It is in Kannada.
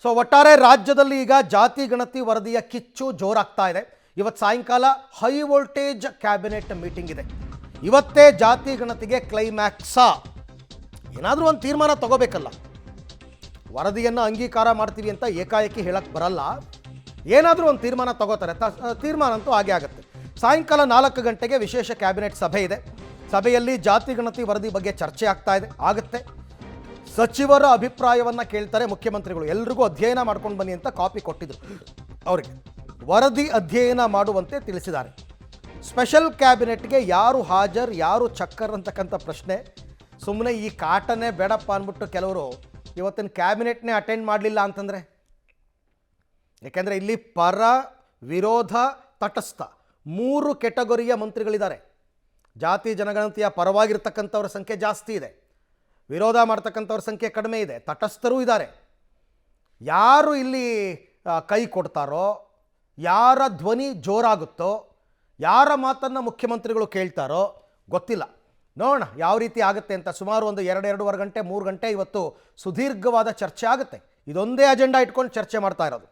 ಸೊ ಒಟ್ಟಾರೆ ರಾಜ್ಯದಲ್ಲಿ ಈಗ ಜಾತಿ ಗಣತಿ ವರದಿಯ ಕಿಚ್ಚು ಜೋರಾಗ್ತಾ ಇದೆ. ಇವತ್ತು ಸಾಯಂಕಾಲ ಹೈ ವೋಲ್ಟೇಜ್ ಕ್ಯಾಬಿನೆಟ್ ಮೀಟಿಂಗ್ ಇದೆ. ಇವತ್ತೇ ಜಾತಿ ಗಣತಿಗೆ ಕ್ಲೈಮ್ಯಾಕ್ಸಾ? ಏನಾದರೂ ಒಂದು ತೀರ್ಮಾನ ತಗೋಬೇಕಲ್ಲ. ವರದಿಯನ್ನು ಅಂಗೀಕಾರ ಮಾಡ್ತೀವಿ ಅಂತ ಏಕಾಏಕಿ ಹೇಳಕ್ಕೆ ಬರಲ್ಲ. ಏನಾದರೂ ಒಂದು ತೀರ್ಮಾನ ತಗೋತಾರೆ. ತೀರ್ಮಾನ ಅಂತೂ ಆಗೇ ಆಗುತ್ತೆ. ಸಾಯಂಕಾಲ 4 ಗಂಟೆಗೆ ವಿಶೇಷ ಕ್ಯಾಬಿನೆಟ್ ಸಭೆ ಇದೆ. ಸಭೆಯಲ್ಲಿ ಜಾತಿ ಗಣತಿ ವರದಿ ಬಗ್ಗೆ ಚರ್ಚೆ ಆಗುತ್ತೆ. ಸಚಿವರ ಅಭಿಪ್ರಾಯವನ್ನು ಕೇಳ್ತಾರೆ ಮುಖ್ಯಮಂತ್ರಿಗಳು. ಎಲ್ರಿಗೂ ಅಧ್ಯಯನ ಮಾಡ್ಕೊಂಡು ಬನ್ನಿ ಅಂತ ಕಾಪಿ ಕೊಟ್ಟಿದ್ರು. ಅವರಿಗೆ ವರದಿ ಅಧ್ಯಯನ ಮಾಡುವಂತೆ ತಿಳಿಸಿದ್ದಾರೆ. ಸ್ಪೆಷಲ್ ಕ್ಯಾಬಿನೆಟ್ಗೆ ಯಾರು ಹಾಜರ್, ಯಾರು ಚಕ್ಕರ್ ಅಂತಕ್ಕಂಥ ಪ್ರಶ್ನೆ. ಸುಮ್ಮನೆ ಈ ಕಾಟನೇ ಬೇಡಪ್ಪ ಅಂದ್ಬಿಟ್ಟು ಕೆಲವರು ಇವತ್ತಿನ ಕ್ಯಾಬಿನೆಟ್ನೇ ಅಟೆಂಡ್ ಮಾಡಲಿಲ್ಲ ಅಂತಂದರೆ, ಯಾಕೆಂದರೆ ಇಲ್ಲಿ ಪರ, ವಿರೋಧ, ತಟಸ್ಥ 3 ಕೆಟಗರಿಯ ಮಂತ್ರಿಗಳಿದ್ದಾರೆ. ಜಾತಿ ಜನಗಣತಿಯ ಪರವಾಗಿರ್ತಕ್ಕಂಥವ್ರ ಸಂಖ್ಯೆ ಜಾಸ್ತಿ ಇದೆ, ವಿರೋಧ ಮಾಡ್ತಕ್ಕಂಥವ್ರ ಸಂಖ್ಯೆ ಕಡಿಮೆ ಇದೆ, ತಟಸ್ಥರೂ ಇದ್ದಾರೆ. ಯಾರು ಇಲ್ಲಿ ಕೈ ಕೊಡ್ತಾರೋ, ಯಾರ ಧ್ವನಿ ಜೋರಾಗುತ್ತೋ, ಯಾರ ಮಾತನ್ನು ಮುಖ್ಯಮಂತ್ರಿಗಳು ಕೇಳ್ತಾರೋ ಗೊತ್ತಿಲ್ಲ. ನೋಡೋಣ ಯಾವ ರೀತಿ ಆಗುತ್ತೆ ಅಂತ. ಸುಮಾರು ಒಂದು 2-2.5 ಗಂಟೆ 3 ಗಂಟೆ ಇವತ್ತು ಸುದೀರ್ಘವಾದ ಚರ್ಚೆ ಆಗುತ್ತೆ. ಇದೊಂದೇ ಅಜೆಂಡಾ ಇಟ್ಕೊಂಡು ಚರ್ಚೆ ಮಾಡ್ತಾ ಇರೋದು.